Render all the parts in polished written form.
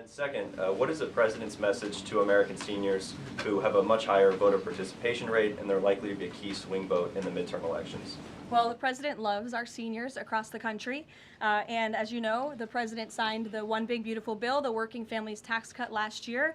And second, what is the President's message to American seniors who have a much higher voter participation rate and they're likely to be a key swing vote in the midterm elections? Well, the president loves our seniors across the country. And as you know, the president signed the One Big Beautiful Bill, the Working Families Tax Cut last year,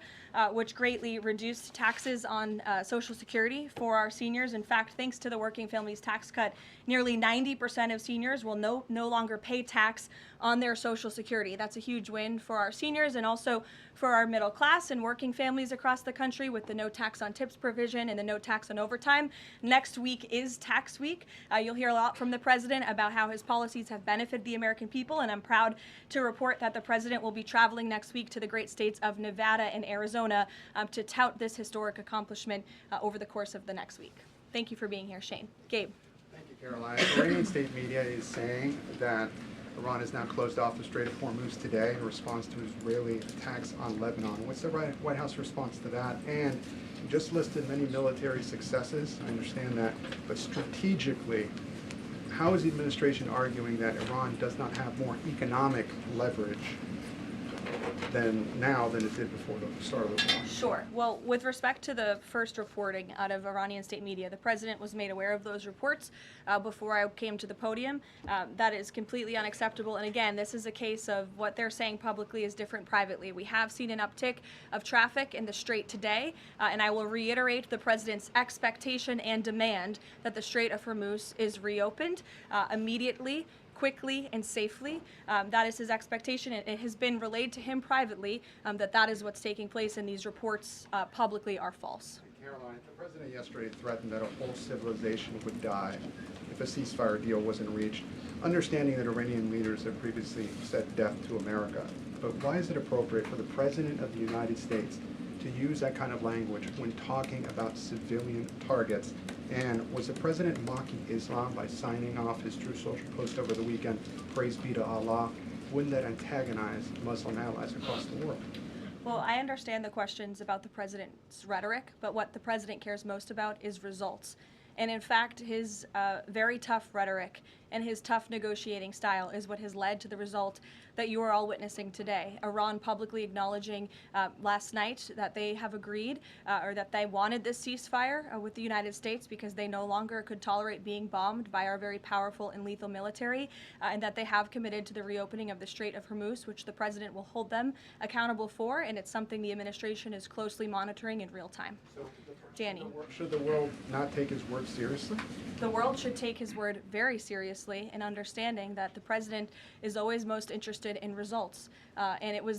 which greatly reduced taxes on Social Security for our seniors. In fact, thanks to the Working Families Tax Cut, nearly 90% of seniors will no longer pay tax on their Social Security. That's a huge win for our seniors and also for our middle class and working families across the country with the no tax on tips provision and the no tax on overtime. Next week is tax week. You'll hear a lot from the president about how his policies have benefited the American people, and I'm proud to report that the president will be traveling next week to the great states of Nevada and Arizona to tout this historic accomplishment over the course of the next week. Thank you for being here, Shane. Gabe. Thank you, Caroline. Iranian state media is saying that Iran has now closed off the Strait of Hormuz today in response to Israeli attacks on Lebanon. What's the White House response to that? And you just listed many military successes, I understand that, but strategically, how is the administration arguing that Iran does not have more economic leverage than it did before the start of the war? Sure. Well, with respect to the first reporting out of Iranian state media, the president was made aware of those reports before I came to the podium. That is completely unacceptable. And again, this is a case of what they're saying publicly is different privately. We have seen an uptick of traffic in the Strait today, and I will reiterate the president's expectation and demand that the Strait of Hormuz is reopened immediately, quickly and safely. That is his expectation. It has been relayed to him privately that is what's taking place, and these reports publicly are false. Caroline, the president yesterday threatened that a whole civilization would die if a ceasefire deal wasn't reached, understanding that Iranian leaders have previously said death to America. But why is it appropriate for the president of the United States to use that kind of language when talking about civilian targets? And was the president mocking Islam by signing off his True Social post over the weekend, praise be to Allah? Wouldn't that antagonize Muslim allies across the world? Well, I understand the questions about the president's rhetoric, but what the president cares most about is results. And in fact, his very tough rhetoric and his tough negotiating style is what has led to the result that you are all witnessing today. Iran publicly acknowledging last night that they have agreed or that they wanted this ceasefire with the United States because they no longer could tolerate being bombed by our very powerful and lethal military, and that they have committed to the reopening of the Strait of Hormuz, which the president will hold them accountable for, and it's something the administration is closely monitoring in real time. So, Danny. Should the world not take his word seriously? The world should take his word very seriously in understanding that the president is always most interested in results. And it was the